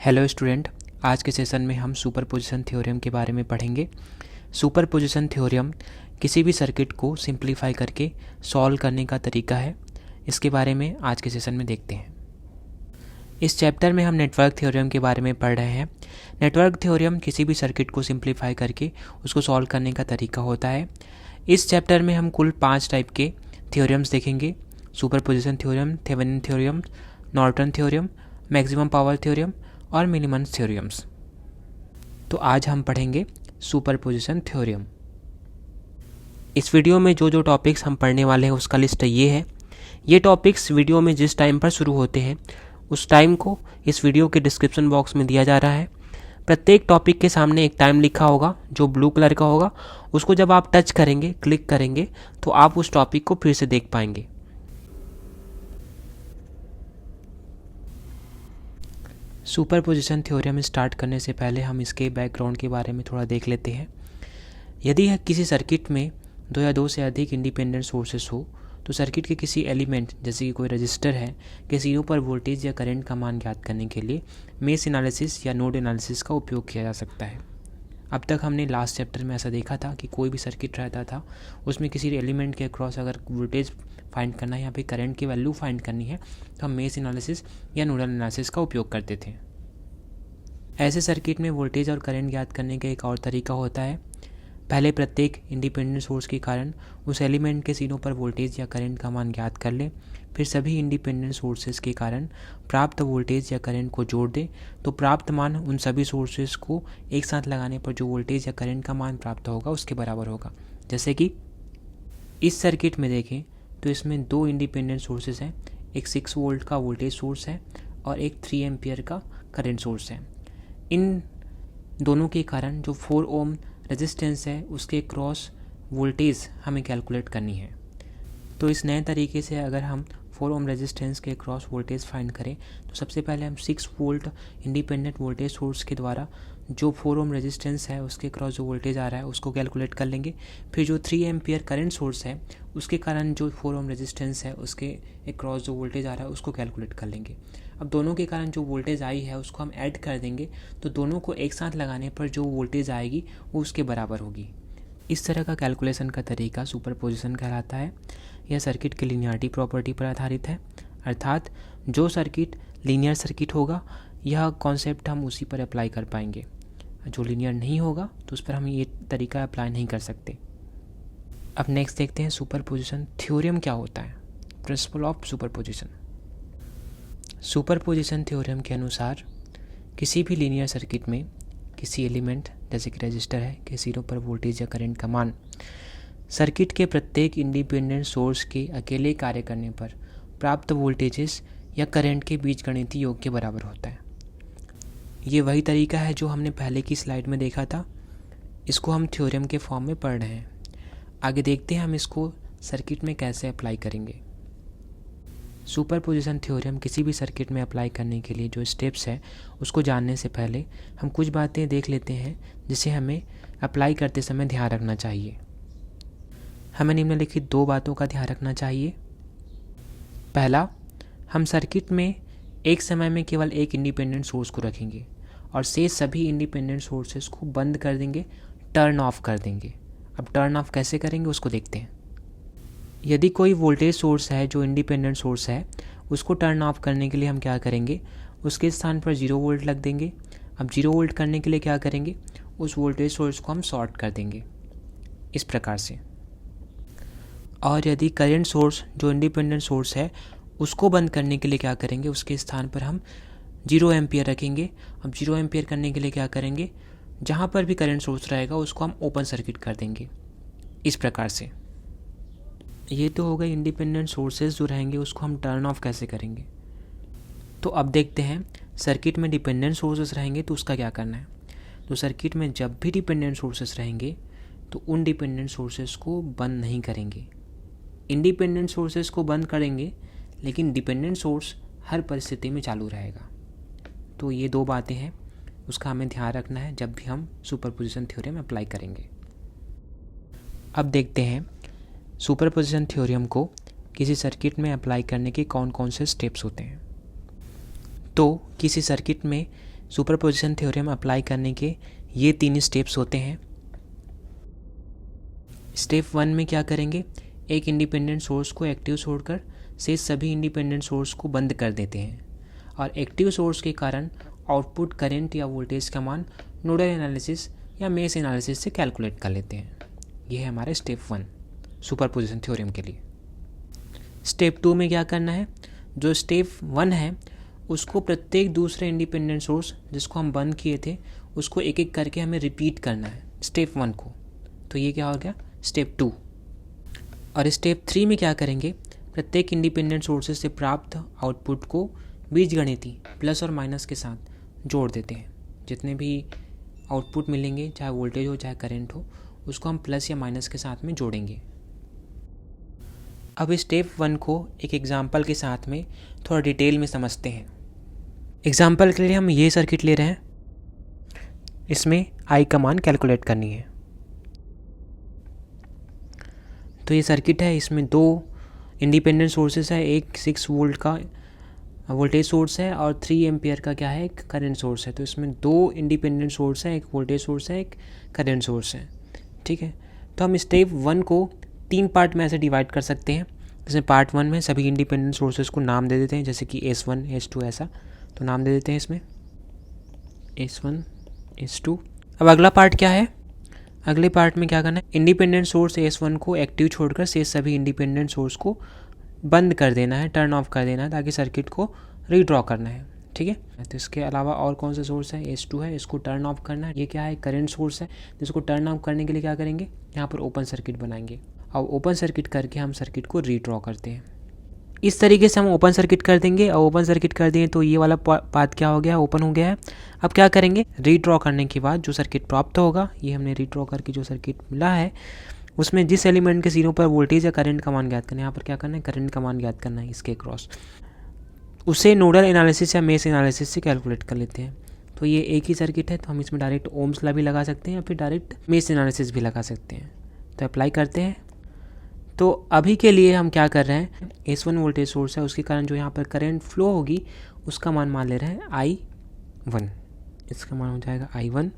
Hello student, आज के session में हम सुपरपोजिशन थ्योरम के बारे में पढ़ेंगे। सुपरपोजिशन थ्योरम किसी भी सर्किट को सिंप्लीफाई करके सॉल्व करने का तरीका है। इसके बारे में आज के सेशन में देखते हैं। इस चैप्टर में हम नेटवर्क थ्योरम के बारे में पढ़ रहे हैं। नेटवर्क थ्योरम किसी भी सर्किट को सिंप्लीफाई करके उसको सॉल्व करने का तरीका होता है। इस चैप्टर में हम कुल 5 टाइप के थ्योरम्स देखेंगे: superposition theorem, Thevenin theorem, Norton theorem, maximum power theorem और मिनिमम थ्योरम्स। तो आज हम पढ़ेंगे सुपरपोजिशन थ्योरम। इस वीडियो में जो जो टॉपिक्स हम पढ़ने वाले हैं उसका लिस्ट ये है। ये टॉपिक्स वीडियो में जिस टाइम पर शुरू होते हैं उस टाइम को इस वीडियो के डिस्क्रिप्शन बॉक्स में दिया जा रहा है। प्रत्येक टॉपिक के सामने एक टाइम लिखा होगा जो ब्लू कलर का होगा। उसको जब आप टच करेंगे, क्लिक करेंगे, तो आप उस टॉपिक को फिर से देख पाएंगे। सुपरपोजिशन थ्योरम स्टार्ट करने से पहले हम इसके बैकग्राउंड के बारे में थोड़ा देख लेते हैं। यदि किसी सर्किट में 2 या 2 से अधिक इंडिपेंडेंट सोर्सेस हो तो सर्किट के किसी एलिमेंट जैसे कि कोई रजिस्टर है के सीरों पर वोल्टेज या करंट का मान ज्ञात करने के लिए मेश एनालिसिस या नोड एनालिसिस का उपयोग किया जा सकता है। अब तक हमने लास्ट चैप्टर में ऐसा देखा था कि कोई भी सर्किट रहता था, उसमें किसी एलिमेंट के अक्रॉस अगर वोल्टेज फाइंड करना है या फिर करंट की वैल्यू फाइंड करनी है तो हम मेश एनालिसिस या नोडल एनालिसिस का उपयोग करते थे। ऐसे सर्किट में वोल्टेज और करंट ज्ञात करने का एक और तरीका होता है। पहले प्रत्येक इंडिपेंडेंट सोर्स के कारण उस एलिमेंट के सीरों पर वोल्टेज या करंट का मान ज्ञात कर लें, फिर सभी इंडिपेंडेंट सोर्सेज के कारण प्राप्त वोल्टेज या करंट को जोड़ दें तो प्राप्त मान उन सभी सोर्सेज को एक साथ लगाने पर जो वोल्टेज या करंट का मान प्राप्त होगा उसके बराबर होगा। जैसे कि इस सर्किट में देखें तो इसमें 2 इंडिपेंडेंट सोर्सेज हैं। एक 6 वोल्ट का वोल्टेज सोर्स है और एक 3 एम्पियर का करंट सोर्स है। इन दोनों के कारण जो 4 ओम रेजिस्टेंस है उसके क्रॉस वोल्टेज हमें कैलकुलेट करनी है। तो इस नए तरीके से अगर हम 4 ओम रेजिस्टेंस के क्रॉस वोल्टेज फाइंड करें तो सबसे पहले हम 6 वोल्ट इंडिपेंडेंट वोल्टेज सोर्स के द्वारा जो 4 ओम रेजिस्टेंस है उसके क्रॉस जो वोल्टेज आ रहा है उसको कैलकुलेट कर लेंगे। फिर जो 3 एम्पियर करंट सोर्स है उसके कारण जो 4 ओम रेजिस्टेंस है उसके एक क्रॉस जो वोल्टेज आ रहा है उसको कैलकुलेट कर लेंगे। अब दोनों के कारण जो वोल्टेज आई है उसको हम ऐड कर देंगे तो दोनों को एक साथ लगाने पर जो वोल्टेज आएगी वो उसके बराबर होगी। इस तरह का कैलकुलेशन का तरीका सुपरपोजिशन कहलाता है। यह सर्किट की लीनियरिटी प्रॉपर्टी पर आधारित है, अर्थात जो सर्किट लीनियर सर्किट होगा यह कॉन्सेप्ट हम उसी पर अप्लाई कर पाएंगे। जो लीनियर नहीं होगा तो उस पर हम ये तरीका अप्लाई नहीं कर सकते। अब नेक्स्ट देखते हैं सुपरपोजिशन थ्योरम क्या होता है। Principle of superposition. Superposition theorem के अनुसार किसी भी लीनियर सर्किट में किसी एलिमेंट जैसे कि रजिस्टर है के सिरों पर वोल्टेज या करंट का मान सर्किट के प्रत्येक इंडिपेंडेंट सोर्स के अकेले कार्य करने पर प्राप्त वोल्टेजेस या करंट के बीजगणितीय योग के बराबर होता है। ये वही तरीका है जो हमने पहले की स्लाइड में देखा था। इसको हम थ्योरम के फॉर्म में पढ़ रहे हैं। आगे देखते हैं हम इसको सर्किट में कैसे अप्लाई करेंगे। सुपरपोजिशन थ्योरम किसी भी सर्किट में अप्लाई करने के लिए जो स्टेप्स है उसको जानने से पहले हम कुछ बातें देख लेते हैं जिसे हमें अप्लाई करते समय ध्यान रखना चाहिए। हमें निम्नलिखित 2 बातों का ध्यान रखना चाहिए। पहला, हम सर्किट में एक समय में केवल एक इंडिपेंडेंट सोर्स को रखेंगे और शेष सभी इंडिपेंडेंट सोर्सेस को बंद कर देंगे, टर्न ऑफ कर देंगे। अब टर्न ऑफ कैसे करेंगे उसको देखते हैं। यदि कोई वोल्टेज सोर्स है जो इंडिपेंडेंट सोर्स है उसको टर्न ऑफ करने के लिए हम क्या करेंगे, उसके स्थान पर 0 वोल्ट लग देंगे। अब 0 वोल्ट करने के लिए क्या करेंगे, उस वोल्टेज सोर्स को हम शॉर्ट कर देंगे इस प्रकार से। और यदि करंट सोर्स जो इंडिपेंडेंट सोर्स है उसको बंद करने के लिए क्या करेंगे, उसके स्थान पर हम 0 एम्पियर रखेंगे। अब 0 एम्पियर करने के लिए क्या करेंगे, जहाँ पर भी करंट सोर्स रहेगा उसको हम ओपन सर्किट कर देंगे इस प्रकार से। ये तो हो गए इंडिपेंडेंट सोर्सेज जो रहेंगे उसको हम टर्न ऑफ कैसे करेंगे। तो अब देखते हैं सर्किट में डिपेंडेंट सोर्सेस रहेंगे तो उसका क्या करना है। तो सर्किट में जब भी डिपेंडेंट सोर्सेस रहेंगे तो उन डिपेंडेंट सोर्सेस को बंद नहीं करेंगे। इंडिपेंडेंट सोर्सेस को बंद करेंगे लेकिन डिपेंडेंट सोर्स हर परिस्थिति में चालू रहेगा। तो ये 2 बातें हैं, उसका हमें ध्यान रखना है जब भी हम सुपरपोजिशन थ्योरम अप्लाई करेंगे। अब देखते हैं सुपरपोजिशन थ्योरम को किसी सर्किट में अप्लाई करने के कौन कौन से स्टेप्स होते हैं। तो किसी सर्किट में सुपरपोजिशन थ्योरम अप्लाई करने के ये 3 स्टेप्स होते हैं। स्टेप 1 में क्या करेंगे, एक इंडिपेंडेंट सोर्स को एक्टिव छोड़कर शेष सभी इंडिपेंडेंट सोर्स को बंद कर देते हैं और एक्टिव सोर्स के कारण आउटपुट करंट या वोल्टेज का मान नोडल एनालिसिस या मेश एनालिसिस से कैलकुलेट कर लेते हैं। ये है हमारे स्टेप 1 सुपरपोजिशन थ्योरम के लिए। स्टेप 2 में क्या करना है, जो स्टेप 1 है उसको प्रत्येक दूसरे इंडिपेंडेंट सोर्स जिसको हम बंद किए थे उसको एक एक करके हमें रिपीट करना है स्टेप 1 को। तो ये क्या हो गया, स्टेप 2। और स्टेप 3 में क्या करेंगे, प्रत्येक इंडिपेंडेंट सोर्सेज से प्राप्त आउटपुट को बीजगणितीय प्लस और माइनस के साथ जोड़ देते हैं। जितने भी आउटपुट मिलेंगे, चाहे वोल्टेज हो चाहे करंट हो, उसको हम प्लस या माइनस के साथ में जोड़ेंगे। अब स्टेप 1 को एक एग्जाम्पल के साथ में थोड़ा डिटेल में समझते हैं। एग्जाम्पल के लिए हम ये सर्किट ले रहे हैं, इसमें आई का मान कैलकुलेट करनी है। तो ये सर्किट है, इसमें 2 इंडिपेंडेंट सोर्सेस है, एक 6 वोल्ट का वोल्टेज सोर्स है और 3 एम्पियर का क्या है, एक करंट सोर्स है। तो इसमें 2 इंडिपेंडेंट सोर्स है, एक वोल्टेज सोर्स है, एक करंट सोर्स है। ठीक है, तो हम स्टेप 1 को 3 पार्ट में ऐसे डिवाइड कर सकते हैं। जैसे पार्ट 1 में सभी इंडिपेंडेंट सोर्सेज को नाम दे देते हैं, जैसे कि S1 S2 ऐसा, तो नाम दे देते हैं इसमें S1 S2। अब अगला पार्ट क्या है, अगले पार्ट में क्या करना है, इंडिपेंडेंट सोर्स S1 को एक्टिव छोड़कर शेष सभी इंडिपेंडेंट सोर्स को बंद कर देना है, टर्न ऑफ कर देना है, ताकि सर्किट को रीड्रॉ करना है। ठीक है, तो इसके अलावा और कौन सा सोर्स है, S2 है, इसको टर्न ऑफ करना है। ये क्या है, करंट सोर्स है, जिसको टर्न ऑफ करने के लिए क्या करेंगे, यहाँ पर ओपन सर्किट बनाएंगे और ओपन सर्किट करके हम सर्किट को रीड्रॉ करते हैं। इस तरीके से हम ओपन सर्किट कर देंगे और ओपन सर्किट कर दें तो ये वाला पाथ क्या हो गया, ओपन हो गया है। अब क्या करेंगे, रीड्रॉ करने के बाद जो सर्किट प्राप्त होगा, ये हमने रीड्रॉ करके जो सर्किट मिला है उसमें जिस एलिमेंट के सिरों पर वोल्टेज या करंट का मान ज्ञात करना है, यहाँ पर क्या करना है, करंट का मान ज्ञात करना है इसके क्रॉस, उसे नोडल एनालिसिस या मेश एनालिसिस से कैलकुलेट कर लेते हैं। तो ये एक ही सर्किट है, तो हम इसमें डायरेक्ट ओम्स लॉ भी लगा सकते हैं या फिर डायरेक्ट मेश एनालिसिस भी लगा सकते हैं। तो अप्लाई करते हैं। तो अभी के लिए हम क्या कर रहे हैं, S1 वोल्टेज सोर्स है, उसके कारण जो यहाँ पर करंट फ्लो होगी उसका मान ले रहे हैं I1, इसका मान हो जाएगा I1।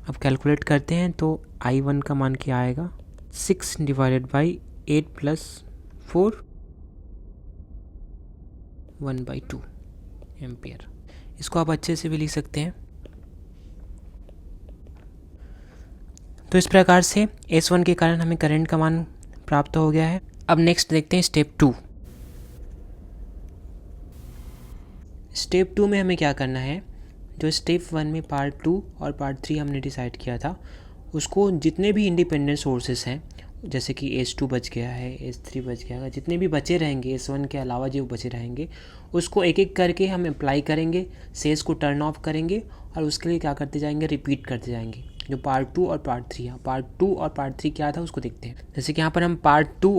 अब कैलकुलेट करते हैं, तो I1 का मान क्या आएगा, 6 डिवाइडेड बाई 8 प्लस 4 1/2 एम्पियर। इसको आप अच्छे से भी लिख सकते हैं। तो इस प्रकार से S1 के कारण हमें करंट का मान प्राप्त हो गया है। अब नेक्स्ट देखते हैं स्टेप 2। स्टेप 2 में हमें क्या करना है, जो स्टेप 1 में पार्ट 2 और पार्ट 3 हमने डिसाइड किया था, उसको जितने भी इंडिपेंडेंट सोर्सेस हैं, जैसे कि S2 बच गया है, S3 बच गया है, जितने भी बचे रहेंगे S1 के अलावा जो बचे रहेंगे, उसको एक एक करके हम अप्लाई करेंगे, शेष को टर्न ऑफ करेंगे और उसके लिए क्या करते जाएंगे, रिपीट करते जाएंगे। जो पार्ट 2 और पार्ट 3 है, पार्ट 2 और पार्ट 3 क्या था उसको देखते हैं। जैसे कि यहाँ पर हम पार्ट 2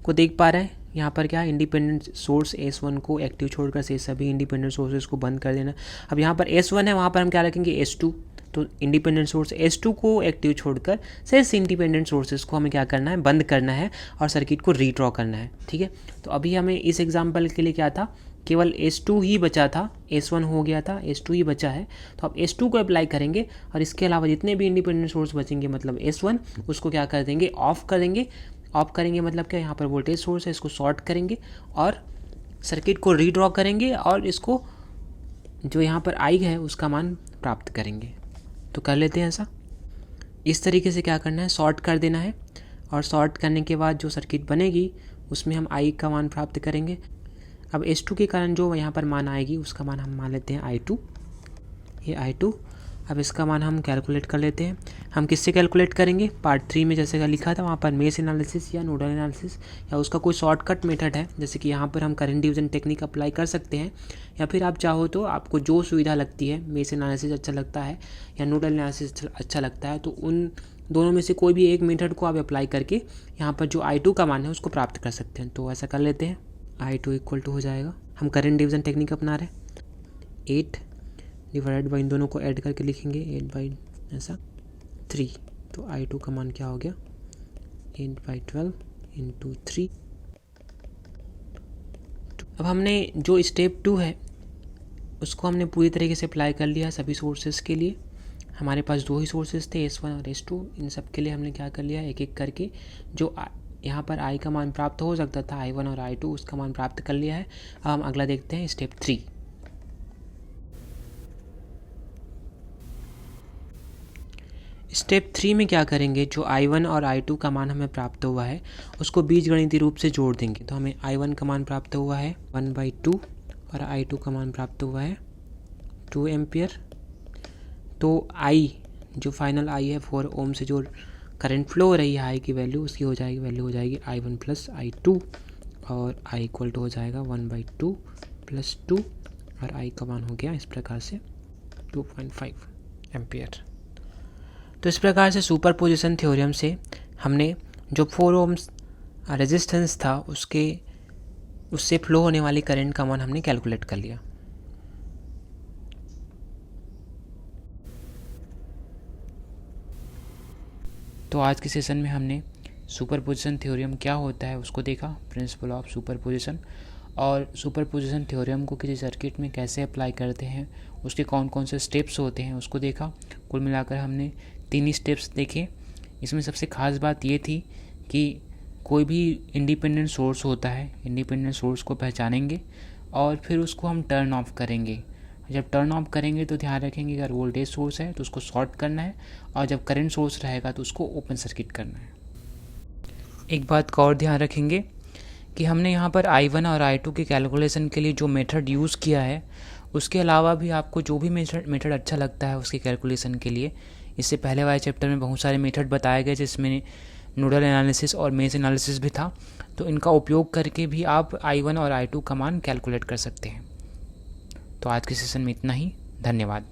को देख पा रहे हैं, यहाँ पर क्या है, इंडिपेंडेंट सोर्स S1 को एक्टिव छोड़कर से सभी इंडिपेंडेंट सोर्सेज को बंद कर देना। अब यहाँ पर S1 है, वहाँ पर हम क्या रखेंगे, S2। तो इंडिपेंडेंट सोर्स S2 को एक्टिव छोड़कर शेष इंडिपेंडेंट सोर्सेज को हमें क्या करना है, बंद करना है और सर्किट को रीड्रॉ करना है। ठीक है, तो अभी हमें इस एग्जाम्पल के लिए क्या था, केवल S2 ही बचा था, S1 हो गया था, S2 ही बचा है। तो अब S2 को अप्लाई करेंगे और इसके अलावा जितने भी इंडिपेंडेंट सोर्स बचेंगे, मतलब S1, उसको क्या कर देंगे, ऑफ कर देंगे। ऑफ करेंगे मतलब क्या, यहाँ पर वोल्टेज सोर्स है, इसको शॉर्ट करेंगे और सर्किट को रीड्रॉ करेंगे और इसको जो यहाँ पर आई है उसका मान प्राप्त करेंगे। तो कर लेते हैं ऐसा। इस तरीके से क्या करना है, शॉर्ट कर देना है और शॉर्ट करने के बाद जो सर्किट बनेगी उसमें हम आई का मान प्राप्त करेंगे। अब S2 के कारण जो यहाँ पर मान आएगी उसका मान हम मान लेते हैं I2, ये I2। अब इसका मान हम कैलकुलेट कर लेते हैं। हम किससे कैलकुलेट करेंगे, पार्ट 3 में जैसे लिखा था वहाँ पर मेश एनालिसिस या नोडल एनालिसिस या उसका कोई शॉर्टकट मेथड है, जैसे कि यहाँ पर हम करंट डिवीजन टेक्निक अप्लाई कर सकते हैं, या फिर आप चाहो तो आपको जो सुविधा लगती है, मेश एनालिसिस अच्छा लगता है या नोडल एनालिसिस अच्छा लगता है, तो उन दोनों में से कोई भी एक मेथड को आप अप्लाई करके यहाँ पर जो I2 का मान है उसको प्राप्त कर सकते हैं। तो ऐसा कर लेते हैं। I2 इक्वल टू हो जाएगा, हम करंट डिवीजन टेक्निक अपना रहे, 8 डिवाइडेड बाई इन दोनों को ऐड करके लिखेंगे 8 बाई ऐसा 3। तो I2 का मान क्या हो गया, 8/12 इंटू 3। अब हमने जो स्टेप 2 है उसको हमने पूरी तरीके से अप्लाई कर लिया सभी सोर्सेज के लिए। हमारे पास दो ही सोर्सेज थे, S1 और S2। इन सब के लिए हमने क्या कर लिया, एक एक करके जो यहाँ पर I का मान प्राप्त हो सकता था, I1 और I2, उसका मान प्राप्त कर लिया है। अब हम अगला देखते हैं स्टेप 3। स्टेप 3 में क्या करेंगे, जो I1 और I2 का मान हमें प्राप्त हुआ है उसको बीजगणितीय रूप से जोड़ देंगे। तो हमें I1 का मान प्राप्त हुआ है 1/2 और I2 का मान प्राप्त हुआ है 2 एम्पियर। तो I जो फाइनल I है 4 ओम से जो करंट फ्लो हो रही है I की वैल्यू, उसकी वैल्यू हो जाएगी I1 प्लस I2 और I इक्वल टू हो जाएगा 1/2 प्लस 2 और I का मान हो गया इस प्रकार से 2.5 एम्पियर। तो इस प्रकार से सुपरपोजिशन थ्योरम से हमने जो 4 ओम्स रेजिस्टेंस था उससे फ्लो होने वाली करंट का मान हमने कैलकुलेट कर लिया। तो आज के सेशन में हमने सुपरपोजिशन थ्योरम क्या होता है उसको देखा, प्रिंसिपल ऑफ सुपरपोजिशन, और सुपरपोजिशन थ्योरम को किसी सर्किट में कैसे अप्लाई करते हैं, उसके कौन कौन से स्टेप्स होते हैं उसको देखा। कुल मिलाकर हमने 3 ही स्टेप्स देखे। इसमें सबसे ख़ास बात ये थी कि कोई भी इंडिपेंडेंट सोर्स होता है, इंडिपेंडेंट सोर्स को पहचानेंगे और फिर उसको हम टर्न ऑफ करेंगे। जब टर्न ऑफ करेंगे तो ध्यान रखेंगे अगर वोल्टेज सोर्स है तो उसको शॉर्ट करना है, और जब करंट सोर्स रहेगा तो उसको ओपन सर्किट करना है। एक बात का और ध्यान रखेंगे कि हमने यहाँ पर I1 और I2 के कैलकुलेशन के लिए जो मेथड यूज़ किया है, उसके अलावा भी आपको जो भी मेथड अच्छा लगता है उसके कैलकुलेशन के लिए, इससे पहले वाले चैप्टर में बहुत सारे मेथड बताए गए जिसमें नोडल एनालिसिस और मेश एनालिसिस भी था, तो इनका उपयोग करके भी आप I1 और I2 का मान कैलकुलेट कर सकते हैं। तो आज के सेशन में इतना ही, धन्यवाद।